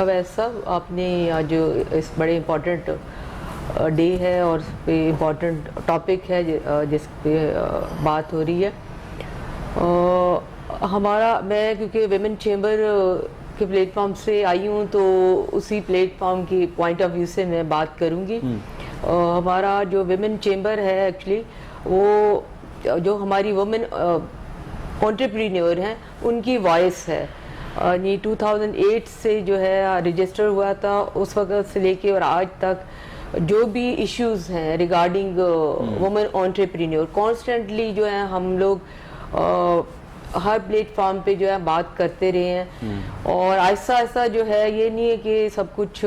اویس صاحب، آپ نے آج اس بڑے امپورٹنٹ ڈے ہے اور اس پہ امپورٹنٹ ٹاپک ہے جس پہ بات ہو رہی ہے. میں کیونکہ ویمن چیمبر کے پلیٹ فارم سے آئی ہوں تو اسی پلیٹ فارم کی پوائنٹ آف ویو سے میں بات کروں گی. ہمارا جو ویمن چیمبر ہے ایکچولی وہ جو ہماری وومن انٹرپرینیور ہیں ان کی وائس ہے. 2008 سے جو ہے رجسٹر ہوا تھا، اس وقت سے لے کے اور آج تک جو بھی ایشوز ہیں ریگارڈنگ وومن انٹرپرینیور کانسٹنٹلی جو ہے ہم لوگ ہر پلیٹ فارم پہ جو ہے بات کرتے رہے ہیں. اور آہستہ آہستہ جو ہے یہ نہیں ہے کہ سب کچھ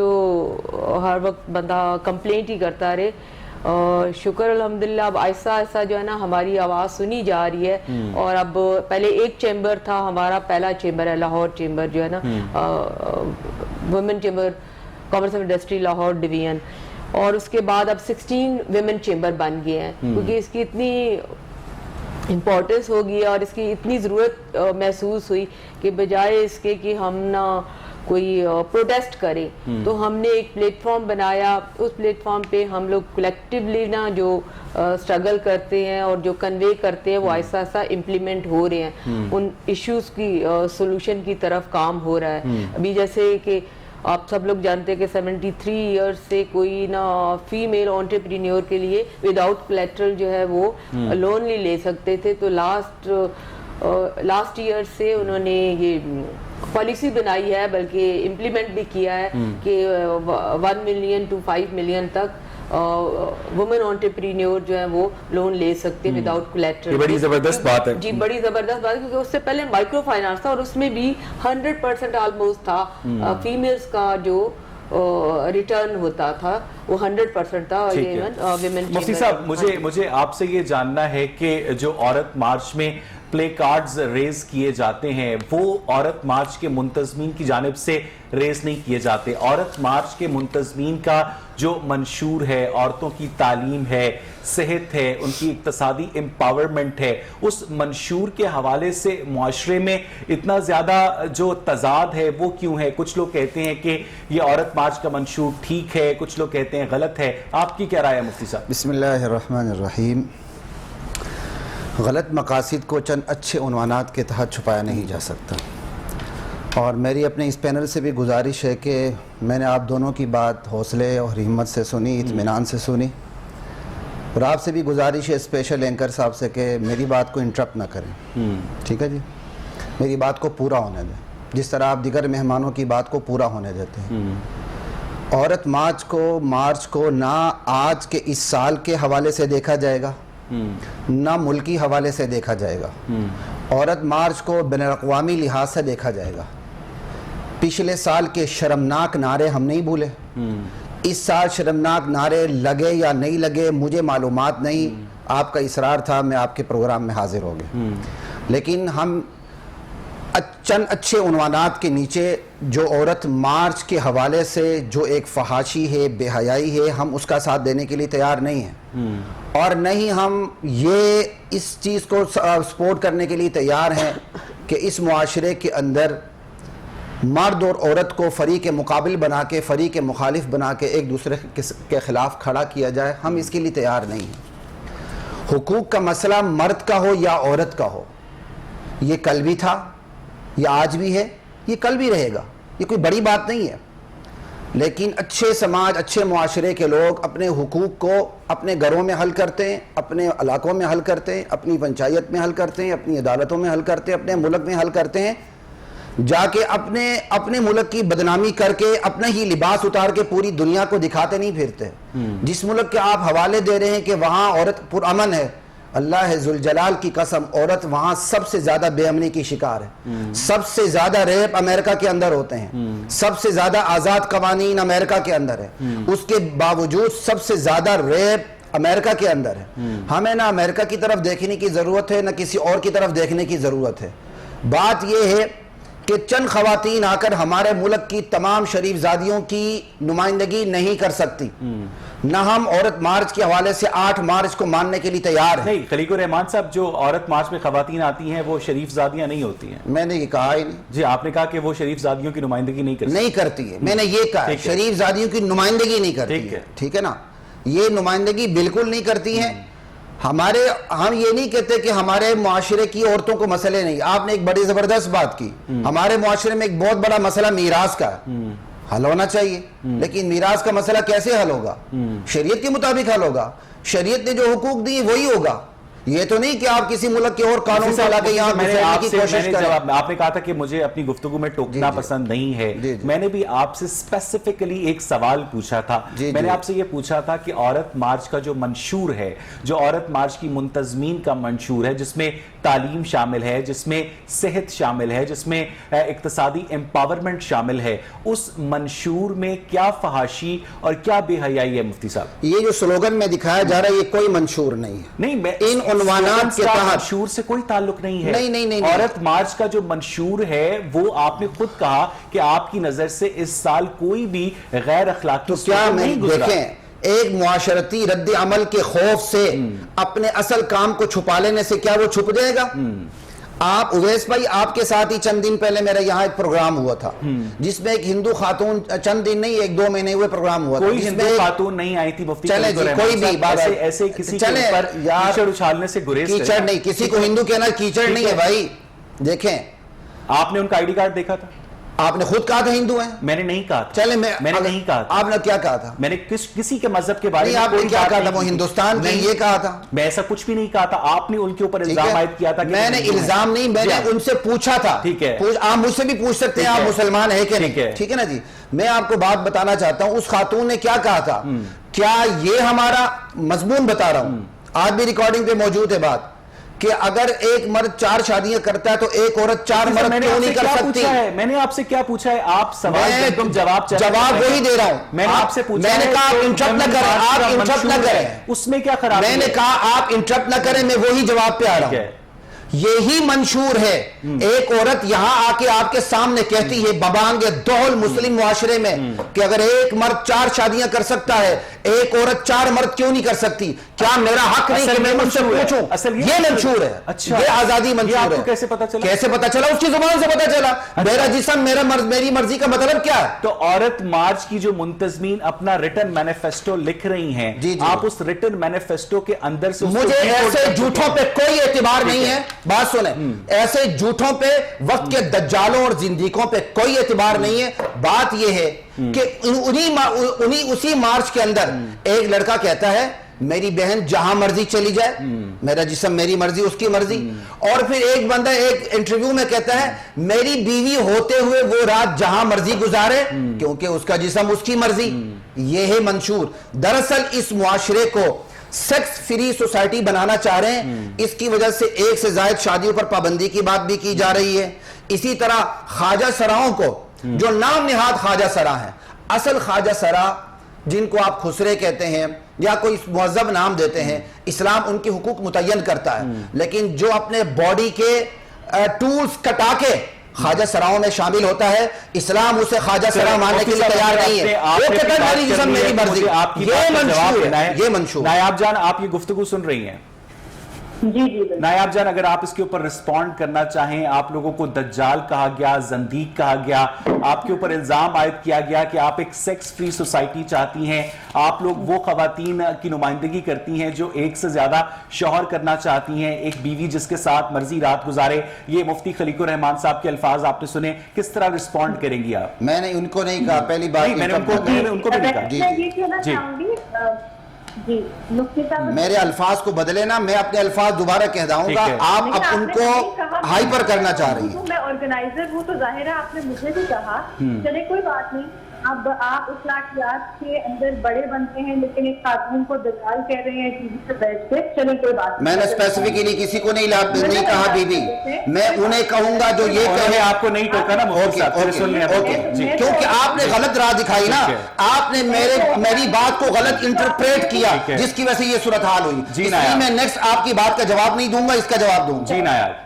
ہر وقت بندہ کمپلینٹ ہی کرتا رہے. شکر الحمدللہ اب آہستہ آہستہ جو ہے نا ہماری آواز سنی جا رہی ہے. اور اب پہلے ایک چیمبر تھا، ہمارا پہلا چیمبر ہے لاہور چیمبر جو ہے نا women chamber commerce and industry Lahore division, اور اس کے بعد اب 16 ویمن چیمبر بن گئے ہیں کیونکہ اس کی اتنی امپورٹنس ہوگی اور اس کی اتنی ضرورت محسوس ہوئی کہ بجائے اس کے کہ ہم نہ کوئی پروٹیسٹ کرے تو ہم نے ایک پلیٹ فارم بنایا. اس پلیٹ فارم پہ ہم لوگ کلیکٹیولی نا جو اسٹرگل کرتے ہیں اور جو کنوے کرتے ہیں وہ آہستہ آہستہ امپلیمنٹ ہو رہے ہیں. ان ایشوز کی سولوشن کی طرف کام ہو رہا ہے. ابھی جیسے کہ آپ سب لوگ جانتے ہیں کہ 73 ایئرس سے کوئی نہ فیمیل انٹرپرینیور کے لیے وداؤٹ کولیٹرل جو ہے وہ لون نہیں لے سکتے تھے. تو لاسٹ ایئر سے انہوں نے یہ پالیسی بنائی ہے، بلکہ امپلیمنٹ بھی کیا ہے کہ 1 ملین to 5 ملین تک وومن انٹرپرینیور جو ہے وہ لون لے سکتے ہیں وداؤٹ کولیٹرل. یہ بڑی زبردست بات ہے. جی بڑی زبردست بات ہے کیونکہ اس سے پہلے مائکرو فائنانس تھا اور اس میں بھی 100% آلموسٹ تھا فیمیلز کا جو ریٹرن ہوتا تھا وہ 100% تھا. مفتی صاحب مجھے آپ سے یہ جاننا ہے کہ جو عورت مارچ میں پلے کارڈز ریز کیے جاتے ہیں وہ عورت مارچ کے منتظمین کی جانب سے ریز نہیں کیے جاتے. عورت مارچ کے منتظمین کا جو منشور ہے، عورتوں کی تعلیم ہے، صحت ہے، ان کی اقتصادی امپاورمنٹ ہے، اس منشور کے حوالے سے معاشرے میں اتنا زیادہ جو تضاد ہے وہ کیوں ہے؟ کچھ لوگ کہتے ہیں کہ یہ عورت مارچ کا منشور ٹھیک ہے، کچھ لوگ کہتے ہیں غلط ہے. آپ کی کیا رائے ہے مفتی صاحب؟ بسم اللہ الرحمن الرحیم. غلط مقاصد کو چند اچھے عنوانات کے تحت چھپایا نہیں جا سکتا، اور میری اپنے اس پینل سے بھی گزارش ہے کہ میں نے آپ دونوں کی بات حوصلے اور ہمت سے سنی، اطمینان سے سنی، اور آپ سے بھی گزارش ہے اسپیشل اینکر صاحب سے کہ میری بات کو انٹرپٹ نہ کریں. ٹھیک ہے جی، میری بات کو پورا ہونے دیں جس طرح آپ دیگر مہمانوں کی بات کو پورا ہونے دیتے ہیں. عورت مارچ کو نہ آج کے اس سال کے حوالے سے دیکھا جائے گا نہ ملکی حوالے سے دیکھا جائے گا. عورت مارچ کو بین الاقوامی لحاظ سے دیکھا جائے گا. پچھلے سال کے شرمناک نعرے ہم نہیں بھولے. اس سال شرمناک نعرے لگے یا نہیں لگے مجھے معلومات نہیں، آپ کا اصرار تھا میں آپ کے پروگرام میں حاضر ہو گئے. لیکن ہم چند اچھے عنوانات کے نیچے جو عورت مارچ کے حوالے سے جو ایک فحاشی ہے، بے حیائی ہے، ہم اس کا ساتھ دینے کے لیے تیار نہیں ہیں، اور نہیں ہم یہ اس چیز کو سپورٹ کرنے کے لیے تیار ہیں کہ اس معاشرے کے اندر مرد اور عورت کو فریق مقابل بنا کے، فریق مخالف بنا کے ایک دوسرے کے خلاف کھڑا کیا جائے. ہم اس کے لیے تیار نہیں ہیں. حقوق کا مسئلہ مرد کا ہو یا عورت کا ہو، یہ کل بھی تھا، یہ آج بھی ہے، یہ کل بھی رہے گا. یہ کوئی بڑی بات نہیں ہے. لیکن اچھے سماج، اچھے معاشرے کے لوگ اپنے حقوق کو اپنے گھروں میں حل کرتے ہیں، اپنے علاقوں میں حل کرتے ہیں، اپنی پنچایت میں حل کرتے ہیں، اپنی عدالتوں میں حل کرتے ہیں، اپنے ملک میں حل کرتے ہیں. جا کے اپنے ملک کی بدنامی کر کے اپنا ہی لباس اتار کے پوری دنیا کو دکھاتے نہیں پھرتے. جس ملک کے آپ حوالے دے رہے ہیں کہ وہاں عورت پرامن ہے، اللہ ذوالجلال کی قسم عورت وہاں سب سے زیادہ بے امنی کی شکار ہے. سب سے زیادہ ریپ امریکہ کے اندر ہوتے ہیں، سب سے زیادہ آزاد قوانین امریکہ کے اندر ہے، اس کے باوجود سب سے زیادہ ریپ امریکہ کے اندر ہے. ہمیں نہ امریکہ کی طرف دیکھنے کی ضرورت ہے نہ کسی اور کی طرف دیکھنے کی ضرورت ہے. بات یہ ہے کہ چند خواتین آ کر ہمارے ملک کی تمام شریف زادیوں کی نمائندگی نہیں کر سکتی، نہ ہم عورت مارچ کے حوالے سے 8 مارچ کو ماننے کے لیے تیار ہیں۔ نہیں خلیق الرحمان صاحب، جو عورت مارچ میں خواتین آتی ہیں وہ شریف زادیاں نہیں ہوتی ہیں۔ میں نے یہ کہا ہی نہیں۔ جی آپ نے کہا کہ وہ شریف زادیوں کی نمائندگی نہیں کرتی ہے، میں نے یہ کہا شریف زادیوں کی نمائندگی نہیں کرتی ہے، ٹھیک ہے نا، یہ نمائندگی بالکل نہیں کرتی ہیں۔ ہم یہ نہیں کہتے کہ ہمارے معاشرے کی عورتوں کو مسئلے نہیں۔ آپ نے ایک بڑی زبردست بات کی، ہمارے معاشرے میں ایک بہت بڑا مسئلہ میراث کا ہے، حل ہونا چاہیے، لیکن میراث کا مسئلہ کیسے حل ہوگا؟ شریعت کے مطابق حل ہوگا، شریعت نے جو حقوق دی وہی ہوگا۔ یہ تو نہیں کہ آپ کسی ملک کے اور قانون کو لا کے یہاں گھسیٹنے کی کوشش کریں۔ آپ نے کہا تھا کہ مجھے اپنی گفتگو میں ٹوکنا پسند نہیں ہے، میں نے بھی آپ سے اسپیسیفکلی ایک سوال پوچھا تھا۔ میں نے آپ سے یہ پوچھا تھا کہ عورت مارچ کا جو منشور ہے، جو عورت مارچ کی منتظمین کا منشور ہے، جس میں تعلیم شامل ہے، جس میں صحت شامل ہے، جس میں اقتصادی امپاورمنٹ شامل ہے، اس منشور میں کیا فحاشی اور کیا بے حیائی ہے مفتی صاحب؟ یہ جو سلوگن میں دکھایا جا رہا ہے یہ کوئی منشور نہیں ہے۔ نہیں، ان عنوانات کے تحت منشور سے کوئی تعلق نہیں ہے۔ نہیں۔ عورت مارچ کا جو منشور ہے وہ آپ نے خود کہا کہ آپ کی نظر سے اس سال کوئی بھی غیر اخلاقی تو کیا میں دیکھیں ایک معاشرتی رد عمل کے خوف سے اپنے اصل کام کو چھپا لینے سے کیا وہ چھپ جائے گا؟ آپ اویس بھائی، آپ کے ساتھ ہی چند دن پہلے میرا یہاں ایک پروگرام ہوا تھا جس میں ایک ہندو خاتون، چند دن نہیں 1-2 مہینے ہوئے پروگرام ہوا تھا، کوئی ہندو خاتون نہیں آئی تھی مفتی چلے جی کوئی بھی بات ایسے کسی کے اوپر کیچڑ اچھالنے سے گریز کریں۔ کیچڑ نہیں، کسی کو ہندو کہنا کیچڑ نہیں ہے بھائی۔ دیکھیں آپ نے ان کا آئی ڈی کارڈ دیکھا تھا؟ آپ نے خود کہا تھا ہندو ہیں، میں نے نہیں کہا تھا۔ چلے میں نے نہیں کہا تھا۔ آپ نے کیا کہا تھا؟ میں نے کسی کے مذہب کے بارے میں آپ نے کیا کہا تھا؟ وہ ہندوستان کے یہ کہا تھا؟ میں ایسا کچھ بھی نہیں کہا تھا، آپ نے ان کے اوپر الزام عائد کیا تھا۔ میں نے الزام نہیں، میں نے ان سے پوچھا تھا۔ ٹھیک ہے، آپ مجھ سے بھی پوچھ سکتے ہیں آپ مسلمان ہے کہ نہیں، ٹھیک ہے نا جی۔ میں آپ کو بات بتانا چاہتا ہوں اس خاتون نے کیا کہا تھا، کیا یہ ہمارا مضمون بتا رہا ہوں، آج بھی ریکارڈنگ پہ موجود ہے بات، کہ اگر ایک مرد 4 شادیاں کرتا ہے تو ایک عورت 4 مرد کیوں نہیں کر سکتی؟ میں نے آپ سے کیا پوچھا ہے؟ آپ سوال جواب وہی دے رہا ہوں۔ میں نے آپ سے پوچھا، میں نے کہا آپ انٹرپٹ نہ کریں، آپ انٹرپٹ نہ کریں، اس میں کیا خراب؟ میں نے کہا آپ انٹرپٹ نہ کریں، میں وہی جواب پہ آ رہا ہوں۔ یہی منشور ہے، ایک عورت یہاں آ کے آپ کے سامنے کہتی ہے ببانگ دول مسلم معاشرے میں کہ اگر ایک مرد 4 شادیاں کر سکتا ہے ایک عورت 4 مرد کیوں نہیں کر سکتی؟ کیا میرا حق نہیں کہ میں ان سے پوچھوں؟ یہ منشور ہے، یہ آزادی منشور ہے۔ کیسے پتا چلا؟ کیسے پتا چلا؟ اس کی زبان سے پتا چلا۔ میرا جسم میری مرضی کا مطلب کیا ہے؟ تو عورت مارچ کی جو منتظمین اپنا ریٹن مینیفیسٹو لکھ رہی ہیں، آپ اس ریٹن مینیفیسٹو کے اندر سے مجھے ایسے جھوٹوں پہ کوئی اعتبار نہیں ہے۔ بات سنیں، ایسے جھوٹوں پہ وقت کے دجالوں اور زندیقوں پہ کوئی اعتبار نہیں ہے۔ بات یہ ہے کہ اسی مارچ کے اندر ایک لڑکا کہتا ہے میری بہن جہاں مرضی چلی جائے، میرا جسم میری مرضی اس کی مرضی، اور پھر ایک بندہ ایک انٹرویو میں کہتا ہے میری بیوی ہوتے ہوئے وہ رات جہاں مرضی گزارے کیونکہ اس کا جسم اس کی مرضی۔ یہ ہے منشور۔ دراصل اس معاشرے کو سیکس فری سوسائٹی بنانا چاہ رہے ہیں، اس کی وجہ سے 1 سے زائد شادیوں پر پابندی کی بات بھی کی جا رہی ہے۔ اسی طرح خواجہ سراؤں کو، جو نام نہاد خواجہ سرا ہیں، اصل خواجہ سرا جن کو آپ خسرے کہتے ہیں یا کوئی مہذب نام دیتے ہیں، اسلام ان کے حقوق متعین کرتا ہے، لیکن جو اپنے باڈی کے ٹولز کٹا کے خواجہ سراؤں میں شامل ہوتا ہے، اسلام اسے خواجہ سرا ماننے کے لیے تیار نہیں ہے۔ وہ کہتا ہے میری جسم میری مرضی۔ یہ منشور ہے، یہ منشور۔ نائب جان آپ یہ گفتگو سن رہی ہیں؟ جی نائب جان اگر آپ اس کے اوپر رسپونڈ کرنا چاہیں، آپ لوگوں کو دجال کہا گیا، زندیق کہا گیا، آپ کے اوپر الزام عائد کیا گیا کہ آپ ایک سیکس فری سوسائٹی چاہتی ہیں، آپ لوگ وہ خواتین کی نمائندگی کرتی ہیں جو 1 سے زیادہ شوہر کرنا چاہتی ہیں، ایک بیوی جس کے ساتھ مرضی رات گزارے، یہ مفتی خلیق الرحمان صاحب کے الفاظ آپ نے سنے، کس طرح رسپونڈ کریں گی آپ؟ میں نے ان کو نہیں کہا، پہلی بات میں نے ان کو بھی نہیں کہا۔ یہ کہنا چاہوں گی جی مفتی صاحب، میرے الفاظ کو بدلے نا، میں اپنے الفاظ دوبارہ کہہ داؤں گا، آپ اب ان کو ہائپر کرنا چاہ رہی ہیں۔ میں آرگنائزر ہوں تو ظاہر ہے آپ نے مجھے بھی کہا، چلے کوئی بات نہیں، اب آپ اخلاقیات کے اندر بڑے بنتے ہیں لیکن ایک خاتون کو دجال کہہ رہے ہیں ٹی وی سے بیٹھ کے، چلے کوئی بات نہیں۔ میں نے اسپیسیفکلی کسی کو نہیں کہا بی بی، میں انہیں کہوں گا جو یہ کہے۔ آپ کو نہیں ٹوکا نا مفتی صاحب، کیونکہ آپ نے غلط راہ دکھائی نا، آپ نے میری بات کو غلط انٹرپریٹ کیا جس کی وجہ سے یہ صورتحال ہوئی۔ جی میں نیکسٹ آپ کی بات کا جواب نہیں دوں گا، اس کا جواب دوں گا۔ جی نائب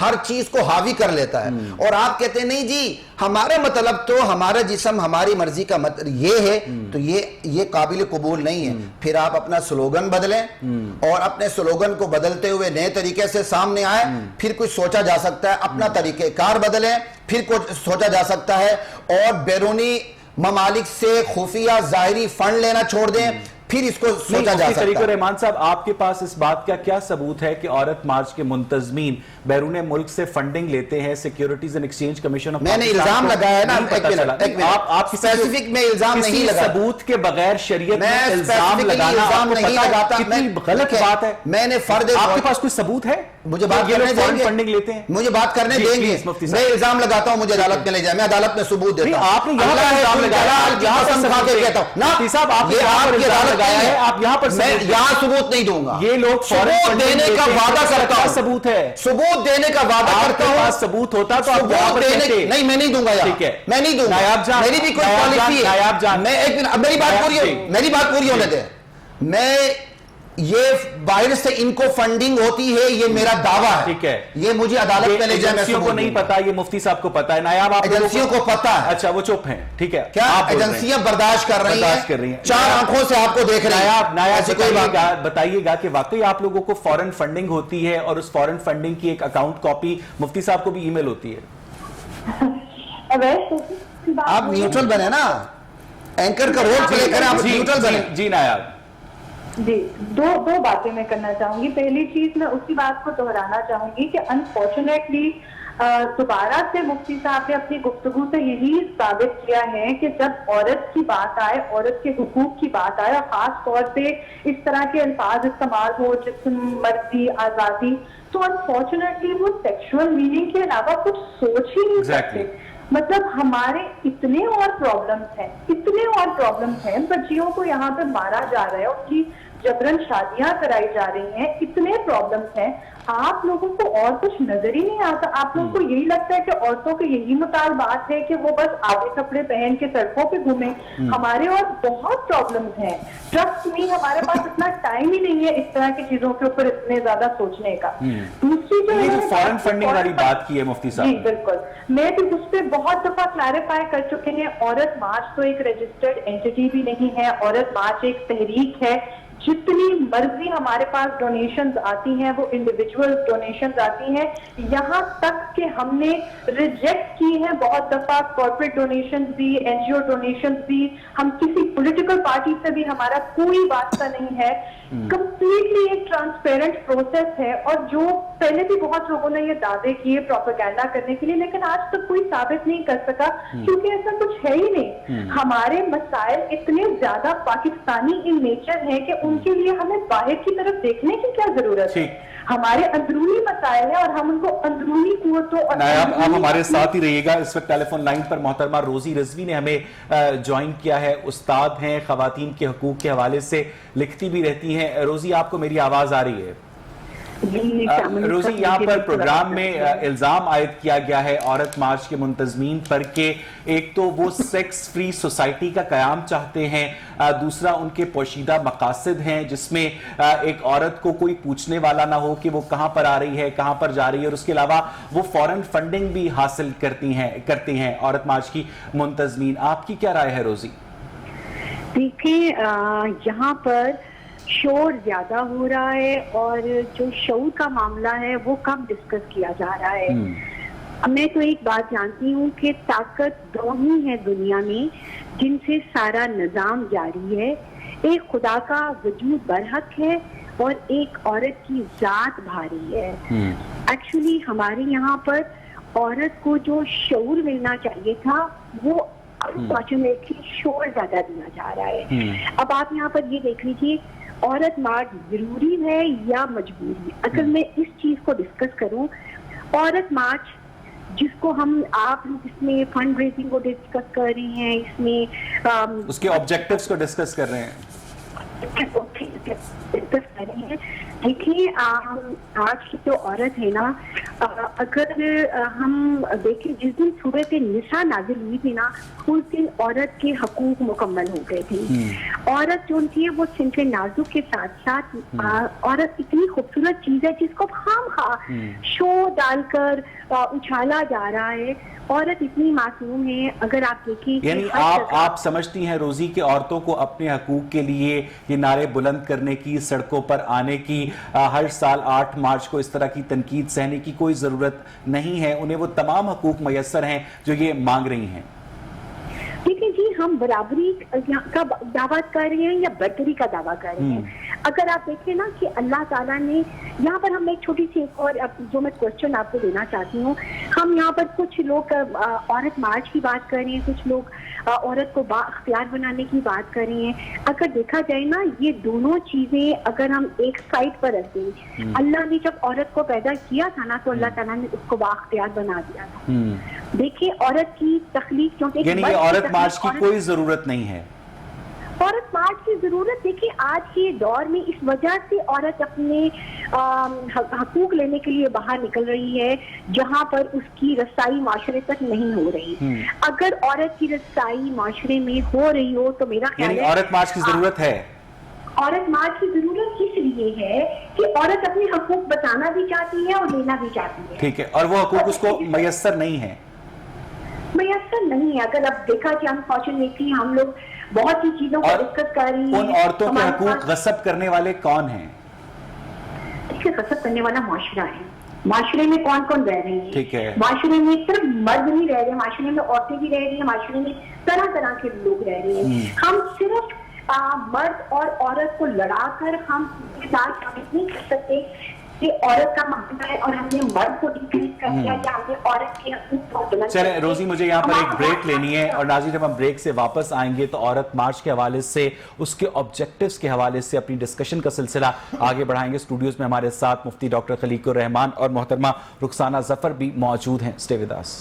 ہر چیز کو حاوی کر لیتا ہے. اور آپ کہتے ہیں نہیں جی ہمارا مطلب تو ہمارا جسم ہماری مرضی کا مطلب یہ ہے, تو یہ قابل قبول نہیں ہے. پھر آپ اپنا سلوگن بدلیں اور اپنے سلوگن کو بدلتے ہوئے نئے طریقے سے سامنے آئے, پھر کچھ سوچا جا سکتا ہے. اپنا طریقہ کار بدلیں, پھر کچھ سوچا جا سکتا ہے. اور بیرونی ممالک سے خفیہ ظاہری فنڈ لینا چھوڑ دیں, پھر اس کو سوچا جا سکتا طریقہ. ہے. رحمان صاحب آپ کے پاس اس بات کا کیا ثبوت ہے کہ عورت مارچ کے منتظمین بیرون ملک سے فنڈنگ لیتے ہیں؟ Securities and exchange commission of میں نے الزام لگایا ہے نا, ایک منٹ, آپ اسپیسیفک میں الزام نہیں لگا, ثبوت کے بغیر شریعت میں میں الزام لگانا الزام نہیں لگاتا. کتنی غلط بات ہے. میں نے فرد, آپ کے پاس کوئی ثبوت ہے؟ مجھے بات کرنے دیں گے, فنڈنگ لیتے ہیں, مجھے بات کرنے دیں گے. میں الزام لگاتا ہوں, مجھے عدالت میں لے جائے, میں عدالت میں ثبوت دیتا ہوں. آپ نے یہاں پر الزام لگایا, یہاں قسم کھا کے کہتا ہوں نا, مفتی صاحب آپ نے یہ یہاں آپ پر کی الزام عدالت لگایا ہے, آپ یہاں پر میں یہاں ثبوت نہیں دوں گا. یہ لوگ ثبوت دینے کا وعدہ کرتا ہوں, ثبوت ہے, ثبوت دینے کا وعدہ کرتا ہوں. ثبوت ہوتا تو آپ یہاں پر کہتے. نہیں میں نہیں دوں گا یار, میں نہیں دوں گا. نایاب جان, میری بھی کوئی پالیسی ہے. نایاب جان, میں ایک منٹ, میری بات پوری ہونے دیں. میں یہ باہر سے ان کو فنڈنگ ہوتی ہے, یہ میرا دعویٰ ہے. ٹھیک ہے, یہ مجھے عدالت میں لے جائے, میں ایجنسیوں کو نہیں پتا, یہ مفتی صاحب کو پتا ہے. نایاب آپ ایجنسیوں کو پتا ہے. اچھا وہ چپ ہیں, ٹھیک ہے. کیا ایجنسیاں برداشت کر رہی ہیں, چار آنکھوں سے آپ کو دیکھ رہی ہیں. نایاب بتائیے گا کہ واقعی آپ لوگوں کو فورن فنڈنگ ہوتی ہے, اور اس فورن فنڈنگ کی ایک اکاؤنٹ کاپی مفتی صاحب کو بھی ای میل ہوتی ہے؟ آپ نیوٹرل بنے نا, اینکر کا رول پلے کریں, آپ نیوٹرل بنے. جی نایاب جی, دو باتیں میں کرنا چاہوں گی. پہلی چیز میں اسی بات کو دہرانا چاہوں گی کہ انفارچونیٹلی دوبارہ سے مفتی صاحب نے اپنی گفتگو سے یہی ثابت کیا ہے کہ جب عورت کی بات آئے, عورت کے حقوق کی بات آئے, اور خاص طور پہ اس طرح کے الفاظ استعمال ہو جسم, مرضی, آزادی, تو انفارچونیٹلی وہ سیکشول میننگ کے علاوہ کچھ سوچ ہی نہیں سکتے. مطلب ہمارے اتنے اور پرابلمز ہیں, بچیوں کو یہاں پہ مارا جا رہا ہے, ان کی جبرن شادیاں کرائی جا رہی ہیں, اتنے پرابلمز ہیں. آپ لوگوں کو اور کچھ نظر ہی نہیں آتا. آپ لوگوں کو یہی لگتا ہے کہ عورتوں کے یہی مطالبات ہے کہ وہ بس آدھے کپڑے پہن کے سڑکوں پہ گھومیں. ہمارے اور بہت پرابلمز ہیں. ٹرسٹ می, ہمارے پاس اتنا ٹائم ہی نہیں ہے اس طرح کی چیزوں کے اوپر اتنے زیادہ سوچنے کا. دوسری جو فورن فنڈنگ والی بات کی ہے مفتی صاحب. جی بالکل, میں بھی اس پہ بہت دفعہ کلیریفائی کر چکے ہیں. عورت مارچ تو ایک رجسٹرڈ اینٹی بھی نہیں ہے. عورت مارچ ایک تحریک ہے. جتنی مرضی ہمارے پاس ڈونیشنز آتی ہیں وہ انڈیویجول ڈونیشنز آتی ہیں, یہاں تک کہ ہم نے ریجیکٹ کی ہیں بہت دفعہ کارپوریٹ ڈونیشنز بھی, این جی او ڈونیشنز بھی. ہم کسی پولیٹیکل پارٹی سے بھی ہمارا کوئی واسطہ نہیں ہے. کمپلیٹلی ایک ٹرانسپیرنٹ پروسیس ہے. اور جو پہلے بھی بہت لوگوں نے یہ دعوے کیے پروپیگنڈا کرنے کے لیے, لیکن آج تک کوئی ثابت نہیں کر سکا, کیونکہ ایسا کچھ ہے ہی نہیں. ہمارے مسائل اتنے زیادہ پاکستانی ان نیچر ہیں کہ ان کے لیے ہمیں باہر کی طرف دیکھنے کی کیا ضرورت ہے. ہمارے اندرونی مسائل ہیں اور ہم ان کو اندرونی قوتوں. نایاب آپ ہمارے ساتھ ہی رہیے گا. اس وقت ٹیلی فون لائن پر محترمہ روزی رضوی نے ہمیں جوائن کیا ہے. استاد ہیں, خواتین کے حقوق کے حوالے سے لکھتی بھی رہتی ہیں. روزی آپ کو میری آواز آ رہی ہے؟ روزی, یہاں پر پروگرام میں الزام عائد کیا گیا ہے عورت مارچ کے منتظمین پر کہ ایک تو وہ سیکس فری سوسائٹی کا قیام چاہتے ہیں, دوسرا ان کے پوشیدہ مقاصد ہیں جس میں ایک عورت کو کوئی پوچھنے والا نہ ہو کہ وہ کہاں پر آ رہی ہے, کہاں پر جا رہی ہے, اور اس کے علاوہ وہ فورن فنڈنگ بھی حاصل کرتی ہیں عورت مارچ کی منتظمین. آپ کی کیا رائے ہے روزی؟ دیکھیں, یہاں پر شور زیادہ ہو رہا ہے اور جو شعور کا معاملہ ہے وہ کم ڈسکس کیا جا رہا ہے. میں تو ایک بات جانتی ہوں کہ طاقت دو ہی ہے دنیا میں جن سے سارا نظام جاری ہے. ایک خدا کا وجود برحق ہے اور ایک عورت کی ذات بھاری ہے. ایکچولی ہمارے یہاں پر عورت کو جو شعور ملنا چاہیے تھا وہ انفارچونیٹلی شور زیادہ دیا جا رہا ہے. اب آپ یہاں پر یہ دیکھ لیجیے, عورت مارچ ضروری ہے یا مجبوری. اگر میں اس چیز کو ڈسکس کروں, عورت مارچ جس کو آپ لوگ اس میں فنڈ ریزنگ کو ڈسکس کر رہے ہیں, اس میں اس کے آبجیکٹیوز کو ڈسکس کر رہے ہیں, ڈسکس کر رہے ہیں. دیکھیے, آج کی جو عورت ہے نا اگر ہم دیکھیں جس دن صورت نساء نازل ہوئی تھی نا اس دن عورت کے حقوق مکمل ہو گئے تھے. عورت جو تھی وہ صنف نازک کے ساتھ ساتھ عورت اتنی خوبصورت چیز ہے جس کو خام خواہ شو ڈال کر اچھالا جا رہا ہے. عورت اتنی معصوم ہے. اگر آپ دیکھیں یعنی آپ سمجھتی ہیں روزی کہ عورتوں کو اپنے حقوق کے لیے یہ نعرے بلند کرنے کی، سڑکوں پر آنے کی، ہر سال 8 مارچ کو اس طرح کی تنقید سہنے کی کوئی ضرورت نہیں ہے؟ انہیں وہ تمام حقوق میسر ہیں جو یہ مانگ رہی ہیں. دیکھیں جی، ہم برابری کا دعویٰ کر رہے ہیں یا برتری کا دعویٰ کر رہے ہیں؟ اگر آپ دیکھیں نا کہ اللہ تعالیٰ نے یہاں پر ہم ایک چھوٹی سی ایک اور جو میں کوشچن آپ کو دینا چاہتی ہوں. ہم یہاں پر کچھ لوگ عورت مارچ کی بات کر رہے ہیں، کچھ لوگ عورت کو با اختیار بنانے کی بات کر رہے ہیں. اگر دیکھا جائے نا یہ دونوں چیزیں اگر ہم ایک سائڈ پر رکھ دیں، اللہ نے جب عورت کو پیدا کیا تھا نا تو اللہ تعالیٰ نے اس کو با اختیار بنا دیا تھا. دیکھیں عورت کی تخلیق کیونکہ یعنی یہ عورت مارچ کی کوئی ضرورت نہیں ہے. عورت مارچ کی ضرورت دیکھیں آج کے دور میں اس وجہ سے عورت اپنے حقوق لینے کے لیے باہر نکل رہی ہے جہاں پر اس کی رسائی معاشرے تک نہیں ہو رہی. اگر عورت کی رسائی معاشرے میں ہو رہی ہو تو میرا خیال یعنی ہے عورت مارچ کی ضرورت ہے. عورت مارچ کی ضرورت اس لیے ہے کہ عورت اپنے حقوق بچانا بھی چاہتی ہے اور لینا بھی چاہتی ہے. ٹھیک ہے، اور وہ حقوق اس کو میسر نہیں ہے. میسر نہیں ہے. اگر اب دیکھا کہ انفارچونیٹلی ہم لوگ بہت سی چیزوں کو ڈسکس کر رہی ہیں. ان عورتوں کے حقوق غصب کرنے والے کون ہیں؟ اسے غصب کرنے والا معاشرہ ہے. معاشرے میں کون کون رہ رہے ہیں؟ ٹھیک ہے. معاشرے میں صرف مرد نہیں رہ رہے، معاشرے میں عورتیں بھی رہ رہی ہیں، معاشرے میں طرح طرح کے لوگ رہ رہے ہیں. ہم صرف مرد اور عورت کو لڑا کر ہم ساتھ ثابت نہیں کر سکتے کہ عورت کا معاملہ ہے اور ہم نے مرد کو ڈیکریز کر دیا یا ہم نے عورت کے حقوق کو بلند. چلیں روزی، مجھے یہاں پر ایک بریک لینی ہے، اور ناظرین جب ہم بریک سے واپس آئیں گے تو عورت مارچ کے حوالے سے، اس کے آبجیکٹیوز کے حوالے سے اپنی ڈسکشن کا سلسلہ آگے بڑھائیں گے. اسٹوڈیوز میں ہمارے ساتھ مفتی ڈاکٹر خلیق الرحمان اور محترمہ رخسانہ ظفر بھی موجود ہیں. Stay with us.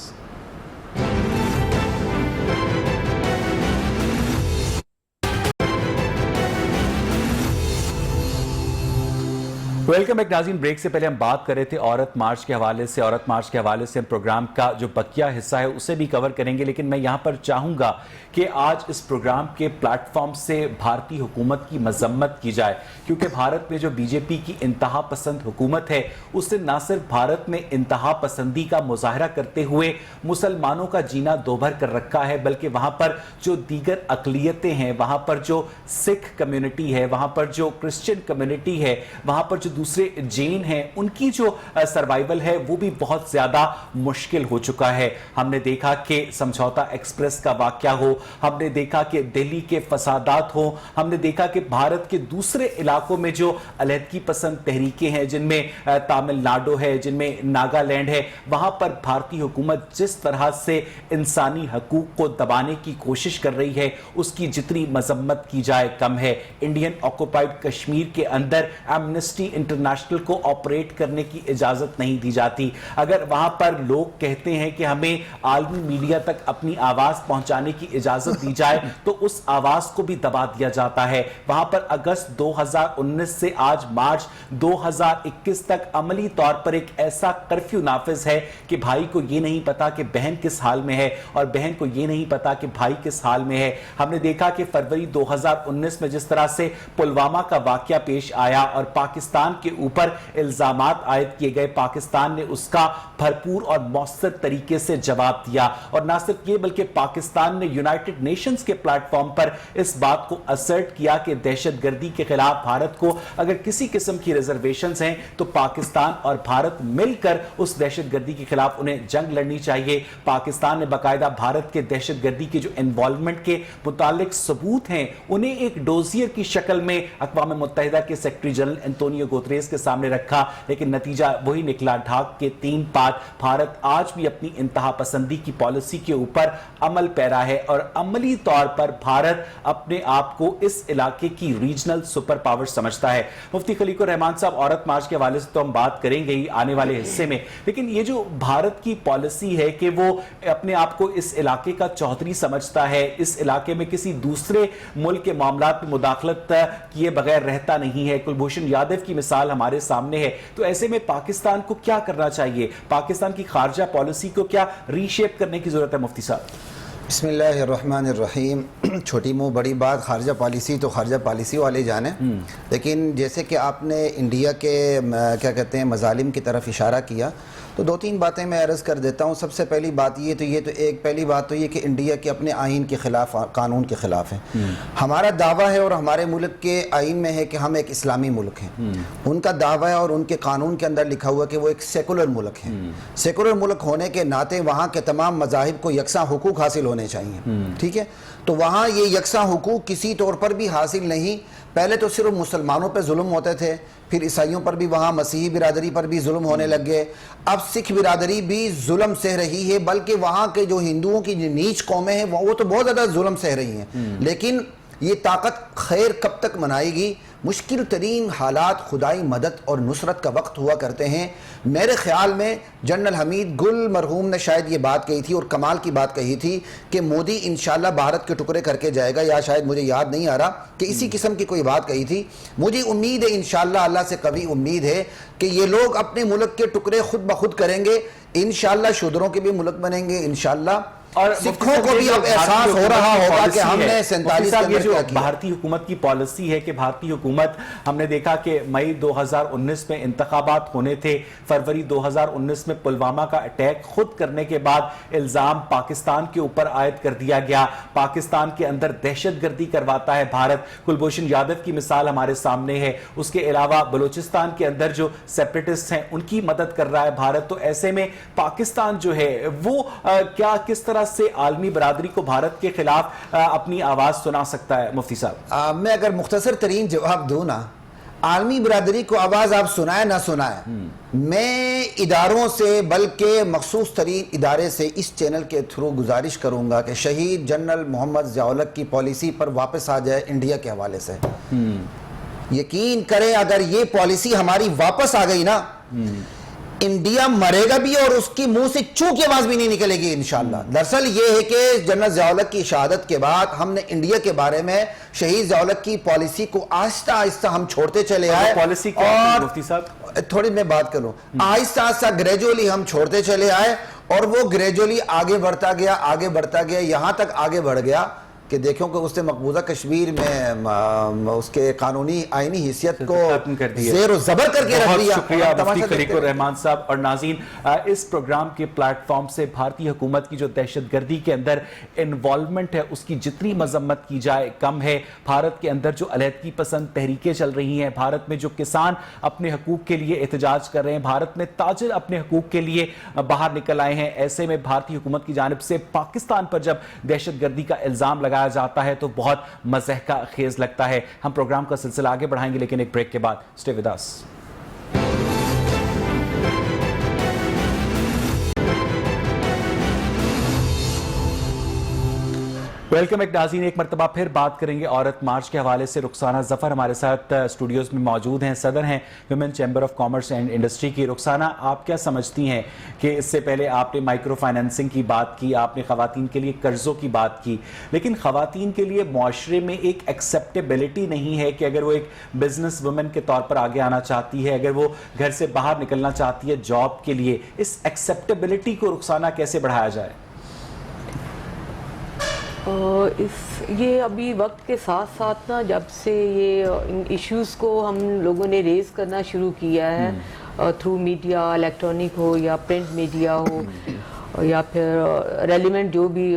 Welcome back ناظرین. بریک سے پہلے ہم بات کر رہے تھے عورت مارچ کے حوالے سے. عورت مارچ کے حوالے سے ہم پروگرام کا جو بقیہ حصہ ہے اسے بھی کور کریں گے، لیکن میں یہاں پر چاہوں گا کہ آج اس پروگرام کے پلیٹ فارم سے بھارتی حکومت کی مذمت کی جائے، کیونکہ بھارت میں جو بی جے پی کی انتہا پسند حکومت ہے اس نے نہ صرف بھارت میں انتہا پسندی کا مظاہرہ کرتے ہوئے مسلمانوں کا جینا دوبھر کر رکھا ہے، بلکہ وہاں پر جو دیگر اقلیتیں ہیں، وہاں پر جو سکھ کمیونٹی ہے، وہاں پر جو کرسچن کمیونٹی ہے، وہاں پر جو دوسرے جین ہیں، ان کی جو سروائیول ہے وہ بھی بہت زیادہ مشکل ہو چکا ہے. ہم نے دیکھا کہ سمجھوتا ایکسپریس کا واقعہ ہو، ہم نے دیکھا کہ دہلی کے فسادات ہوں، ہم نے دیکھا کہ بھارت کے دوسرے علاقوں میں جو علیحدگی پسند تحریکیں ہیں، جن میں تامل ناڈو ہے، جن میں ناگالینڈ ہے، وہاں پر بھارتی حکومت جس طرح سے انسانی حقوق کو دبانے کی کوشش کر رہی ہے اس کی جتنی مذمت کی جائے کم ہے. انڈین آکوپائیڈ کشمیر کے اندر ایمنسٹی انٹرنیشنل کو آپریٹ کرنے کی اجازت نہیں دی جاتی. اگر وہاں پر لوگ کہتے ہیں کہ ہمیں عالمی میڈیا تک اپنی آواز پہنچانے کی اجازت دی جائے تو اس آواز کو بھی دبا دیا جاتا ہے. وہاں پر اگست 2019 سے آج مارچ 2021 تک عملی طور پر ایک ایسا کرفیو نافذ ہے کہ بھائی کو یہ نہیں پتا کہ بہن کس حال میں ہے اور بہن کو یہ نہیں پتا کہ بھائی کس حال میں ہے. ہم نے دیکھا کہ فروری 2019 میں جس طرح سے پلوامہ کا واقعہ پیش آیا اور پاکستان کے اوپر الزامات عائد کیے گئے، پاکستان نے اس کا بھرپور اور مؤثر طریقے سے جواب دیا. اور نہ صرف یہ بلکہ پاکستان نے یونائٹڈ نیشنز کے پلیٹ فارم پر اس بات کو اسرٹ کیا کہ دہشت گردی کے خلاف بھارت کو اگر کسی قسم کی ریزرویشنز ہیں تو پاکستان اور بھارت مل کر اس دہشت گردی کے خلاف انہیں جنگ لڑنی چاہیے. پاکستان نے باقاعدہ بھارت کے دہشت گردی کے جو انوالومنٹ کے متعلق ثبوت ہیں انہیں ایک ڈوزیر کی شکل میں اقوام متحدہ کے سیکرٹری جنرل انتونیو گوتریس کے سامنے رکھا، لیکن نتیجہ وہی نکلا. ڈھاک کے 3 پار بھارت آج بھی اپنی انتہا پسندی کی پالیسی کے اوپر عمل پیرا ہے اور عملی طور پر بھارت اپنے آپ کو اس علاقے کی ریجنل سپر پاور سمجھتا ہے. مفتی خلیق الرحمان صاحب، عورت مارچ کے حوالے سے تو ہم بات کریں گے ہی آنے والے حصے میں، لیکن یہ جو بھارت کی پالیسی ہے کہ وہ اپنے آپ کو اس علاقے کا چوہدری سمجھتا ہے، اس علاقے میں کسی دوسرے ملک کے معاملات میں مداخلت کیے بغیر رہتا نہیں ہے. کلبھوشن یادو کی مثال ہمارے سامنے ہے. تو ایسے میں پاکستان کو کیا کرنا چاہیے؟ پاکستان کی خارجہ پالیسی کو کیا ری شیپ کرنے کی ضرورت ہے مفتی صاحب؟ بسم اللہ الرحمن الرحیم. چھوٹی منہ بڑی بات، خارجہ پالیسی تو خارجہ پالیسی والے جانے، لیکن جیسے کہ آپ نے انڈیا کے کیا کہتے ہیں مظالم کی طرف اشارہ کیا، تو دو تین باتیں میں عرض کر دیتا ہوں. سب سے پہلی بات یہ تو ایک پہلی بات تو یہ کہ انڈیا کے اپنے آئین کے خلاف، قانون کے خلاف ہے. ہمارا دعویٰ ہے اور ہمارے ملک کے آئین میں ہے کہ ہم ایک اسلامی ملک ہیں. ان کا دعویٰ ہے اور ان کے قانون کے اندر لکھا ہوا کہ وہ ایک سیکولر ملک ہے. سیکولر ملک ہونے کے ناطے وہاں کے تمام مذاہب کو یکساں حقوق حاصل ہونے چاہیے. ٹھیک ہے، تو وہاں یہ یکساں حقوق کسی طور پر بھی حاصل نہیں. پہلے تو صرف مسلمانوں پہ ظلم ہوتے تھے، پھر عیسائیوں پر بھی، وہاں مسیحی برادری پر بھی ظلم ہونے لگ گئے. اب سکھ برادری بھی ظلم سہ رہی ہے، بلکہ وہاں کے جو ہندوؤں کی جو نیچ قومیں ہیں وہ تو بہت زیادہ ظلم سہ رہی ہیں. لیکن یہ طاقت خیر کب تک منائے گی؟ مشکل ترین حالات خدائی مدد اور نصرت کا وقت ہوا کرتے ہیں. میرے خیال میں جنرل حمید گل مرحوم نے شاید یہ بات کہی تھی اور کمال کی بات کہی تھی کہ مودی انشاءاللہ بھارت کے ٹکڑے کر کے جائے گا، یا شاید مجھے یاد نہیں آ رہا کہ اسی قسم کی کوئی بات کہی تھی. مجھے امید ہے انشاءاللہ، اللہ سے قوی امید ہے کہ یہ لوگ اپنے ملک کے ٹکڑے خود بخود کریں گے. انشاءاللہ شودروں کے بھی ملک بنیں گے انشاءاللہ. اور سکھوں کو بھی اب احساس ہو رہا ہوگا کہ ہم نے 47 کے اندر کیا کیا. بھارتی حکومت کی پالیسی ہے کہ بھارتی حکومت، ہم نے دیکھا کہ مئی 2019 میں انتخابات ہونے تھے، فروری 2019 میں پلوامہ کا اٹیک خود کرنے کے بعد الزام پاکستان کے اوپر عائد کر دیا گیا. پاکستان کے اندر دہشت گردی کرواتا ہے بھارت. کلبھوشن یادو کی مثال ہمارے سامنے ہے. اس کے علاوہ بلوچستان کے اندر جو سیپریٹسٹ ہیں ان کی مدد کر رہا ہے بھارت. تو ایسے میں پاکستان جو ہے وہ کیا کس طرح سے عالمی برادری کو بھارت کے خلاف اپنی آواز سنا سکتا ہے مفتی صاحب؟ میں اگر مختصر ترین جواب دوں نا، عالمی برادری کو آواز آپ سنائے نہ سنائے، میں اداروں سے بلکہ مخصوص ترین ادارے سے اس چینل کے تھرو گزارش کروں گا کہ شہید جنرل محمد ضیاء الحق کی پالیسی پر واپس آ جائے انڈیا کے حوالے سے. یقین کریں اگر یہ پالیسی ہماری واپس آ گئی نا، انڈیا مرے گا بھی اور اس کی منہ سے چوں کی آواز بھی نہیں نکلے گی انشاءاللہ. دراصل یہ ہے کہ جنرل ضیاء الحق کی شہادت کے بعد ہم نے انڈیا کے بارے میں شہید ضیاء الحق کی پالیسی کو آہستہ آہستہ ہم چھوڑتے چلے آئے. پالیسی کیا ہے مفتی صاحب؟ تھوڑی میں بات کروں، آہستہ آہستہ گریجولی ہم چھوڑتے چلے آئے اور وہ گریجولی آگے بڑھتا گیا یہاں تک آگے بڑھ گیا کہ دیکھو کہ اس نے مقبوضہ کشمیر میں اس کے قانونی آئینی حیثیت کو زیر و زبر کر کے رکھ دیا. بہت شکریہ مفتی خلیق الرحمان صاحب. اور ناظرین، اس پروگرام کے پلیٹ فارم سے بھارتی حکومت کی جو دہشت گردی کے اندر انوالومنٹ ہے اس کی جتنی مذمت کی جائے کم ہے. بھارت کے اندر جو علیحدگی پسند تحریکیں چل رہی ہیں، بھارت میں جو کسان اپنے حقوق کے لیے احتجاج کر رہے ہیں، بھارت میں تاجر اپنے حقوق کے لیے باہر نکل آئے ہیں، ایسے میں بھارتی حکومت کی جانب سے پاکستان پر جب دہشت گردی کا الزام لگایا جاتا ہے تو بہت مضحکہ خیز لگتا ہے. ہم پروگرام کا سلسلہ آگے بڑھائیں گے لیکن ایک بریک کے بعد. Stay with us. ویلکم ایک ناظرین، ایک مرتبہ پھر بات کریں گے عورت مارچ کے حوالے سے. رخسانہ ظفر ہمارے ساتھ اسٹوڈیوز میں موجود ہیں، صدر ہیں women chamber of commerce and industry کی. رخسانہ، آپ کیا سمجھتی ہیں کہ اس سے پہلے آپ نے مائکرو فائنینسنگ کی بات کی، آپ نے خواتین کے لیے قرضوں کی بات کی، لیکن خواتین کے لیے معاشرے میں ایک ایکسیپٹیبلٹی نہیں ہے کہ اگر وہ ایک بزنس وومن کے طور پر آگے آنا چاہتی ہے، اگر وہ گھر سے باہر نکلنا چاہتی ہے جاب کے لیے، اس ایکسیپٹیبلٹی کو رخسانہ کیسے بڑھایا جائے؟ یہ ابھی وقت کے ساتھ ساتھ نا، جب سے یہ ان ایشوز کو ہم لوگوں نے ریز کرنا شروع کیا ہے تھرو میڈیا، الیکٹرانک ہو یا پرنٹ میڈیا ہو یا پھر ریلیونٹ جو بھی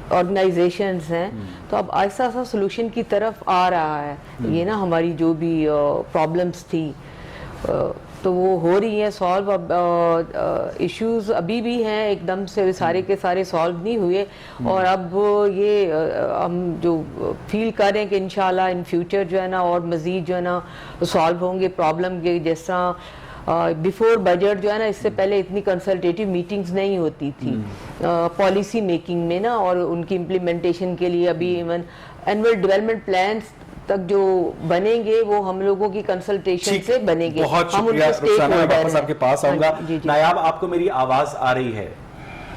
آرگنائزیشنز ہیں، تو اب آہستہ آہستہ سلوشن کی طرف آ رہا ہے. یہ نا ہماری جو بھی پرابلمس تھی تو وہ ہو رہی ہیں سالو. اب ایشوز ابھی بھی ہیں، ایک دم سے سارے کے سارے سالو نہیں ہوئے، اور اب یہ ہم جو فیل کر رہے ہیں کہ انشاءاللہ ان فیوچر جو ہے نا اور مزید جو ہے نا سالو ہوں گے پرابلم کے. جس طرح بیفور بجٹ جو ہے نا، اس سے پہلے اتنی کنسلٹیٹیو میٹنگز نہیں ہوتی تھی پالیسی میکنگ میں نا، اور ان کی امپلیمنٹیشن کے لیے ابھی ایون اینول ڈیولپمنٹ پلانز تک جو بنیں گے وہ ہم لوگوں کی کنسلٹیشن سے بنیں گے. بہت شکریہ رخسانہ. میں واپس آپ کے پاس آؤں گا. نایاب، آپ کو میری آواز آ رہی ہے؟